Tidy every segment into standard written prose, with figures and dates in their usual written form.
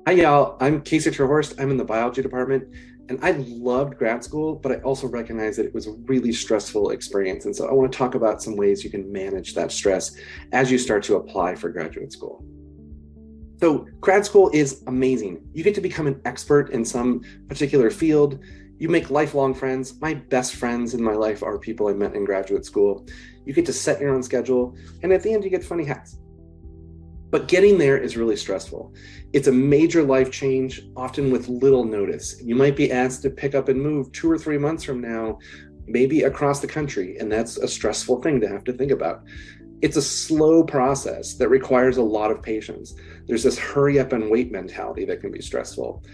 Hi, y'all. I'm Casey Terhorst. I'm in the biology department, and I loved grad school, but I also recognize that it was a really stressful experience. And so I want to talk about some ways you can manage that stress as you start to apply for graduate school. So, grad school is amazing. You get to become an expert in some particular field. You make lifelong friends. My best friends in my life are people I met in graduate school. You get to set your own schedule, and at the end, you get funny hats. But getting there is really stressful. It's a major life change, often with little notice. You might be asked to pick up and move 2 or 3 months from now, maybe across the country, and that's a stressful thing to have to think about. It's a slow process that requires a lot of patience. There's this hurry up and wait mentality that can be stressful.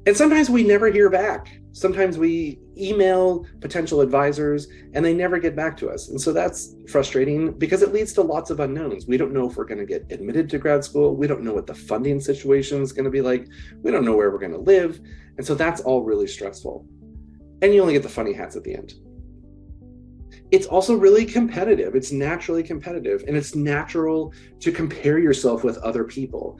And sometimes we never hear back. Sometimes we email potential advisors and they never get back to us. And so that's frustrating because it leads to lots of unknowns. We don't know if we're going to get admitted to grad school. We don't know what the funding situation is going to be like. We don't know where we're going to live. And so that's all really stressful. And you only get the funny hats at the end. It's also really competitive. It's naturally competitive, and it's natural to compare yourself with other people.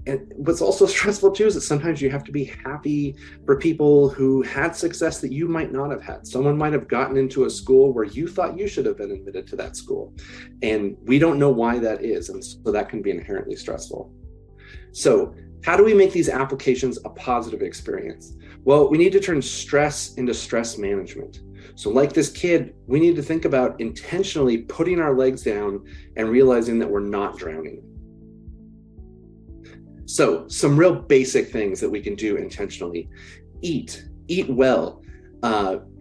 And what's also stressful too is that sometimes you have to be happy for people who had success that you might not have had. Someone might have gotten into a school where you thought you should have been admitted to that school. And we don't know why that is. And so that can be inherently stressful. So, how do we make these applications a positive experience? Well, we need to turn stress into stress management. So, like this kid, we need to think about intentionally putting our legs down and realizing that we're not drowning. So, some real basic things that we can do intentionally. Eat well.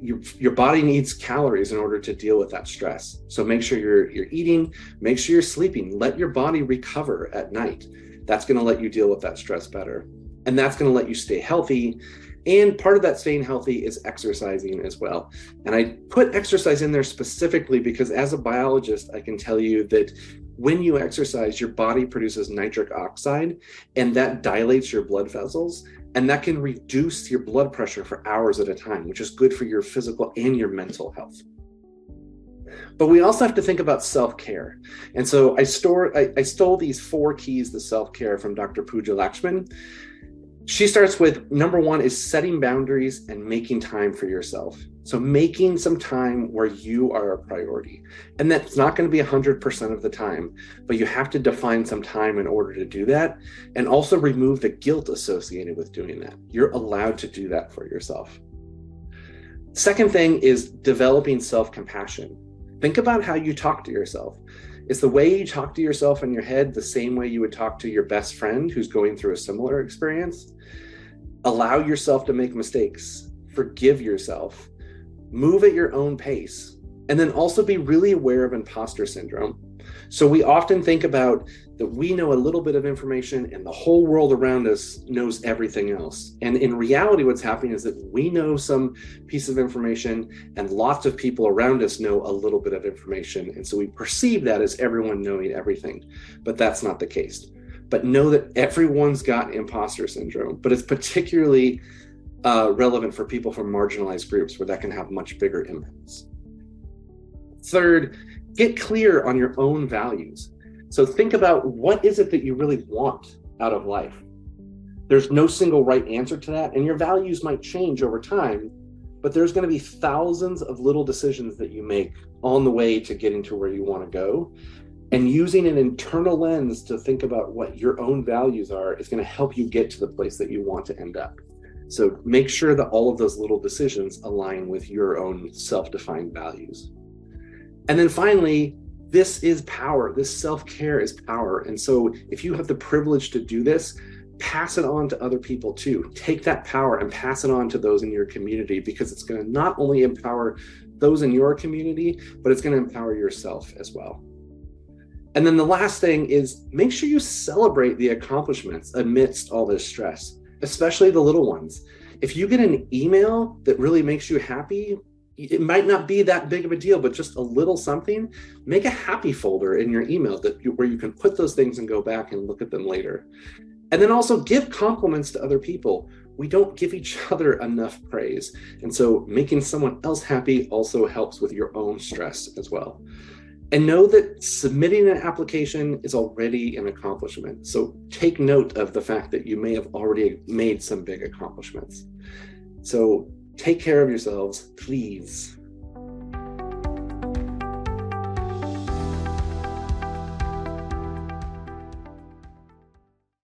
Your body needs calories in order to deal with that stress. So make sure you're eating, make sure you're sleeping, let your body recover at night. That's going to let you deal with that stress better. And that's going to let you stay healthy. And part of that staying healthy is exercising as well. And I put exercise in there specifically because as a biologist, I can tell you that when you exercise, your body produces nitric oxide, and that dilates your blood vessels. And that can reduce your blood pressure for hours at a time, which is good for your physical and your mental health. But we also have to think about self-care. And so I stole these 4 keys to self-care from Dr. Pooja Lakshman. She starts with number 1 is setting boundaries and making time for yourself. So making some time where you are a priority. And that's not going to be 100% of the time, but you have to define some time in order to do that, and also remove the guilt associated with doing that. You're allowed to do that for yourself. Second thing is developing self-compassion. Think about how you talk to yourself. Is the way you talk to yourself in your head the same way you would talk to your best friend who's going through a similar experience? Allow yourself to make mistakes. Forgive yourself. Move at your own pace. And then also be really aware of imposter syndrome. So we often think about that we know a little bit of information and the whole world around us knows everything else. And in reality, what's happening is that we know some piece of information and lots of people around us know a little bit of information. And so we perceive that as everyone knowing everything, but that's not the case. But know that everyone's got imposter syndrome, but it's particularly relevant for people from marginalized groups where that can have much bigger impacts. Third, get clear on your own values. So think about what is it that you really want out of life. There's no single right answer to that, and your values might change over time, but there's going to be thousands of little decisions that you make on the way to getting to where you want to go. And using an internal lens to think about what your own values are is going to help you get to the place that you want to end up. So make sure that all of those little decisions align with your own self-defined values. And then finally, this is power. This self-care is power. And so if you have the privilege to do this, pass it on to other people too. Take that power and pass it on to those in your community, because it's going to not only empower those in your community, but it's going to empower yourself as well. And then the last thing is make sure you celebrate the accomplishments amidst all this stress, especially the little ones. If you get an email that really makes you happy, it might not be that big of a deal, but just a little something, make a happy folder in your email where you can put those things and go back and look at them later. And then also give compliments to other people. We don't give each other enough praise. And so making someone else happy also helps with your own stress as well. And know that submitting an application is already an accomplishment. So take note of the fact that you may have already made some big accomplishments. So take care of yourselves, please.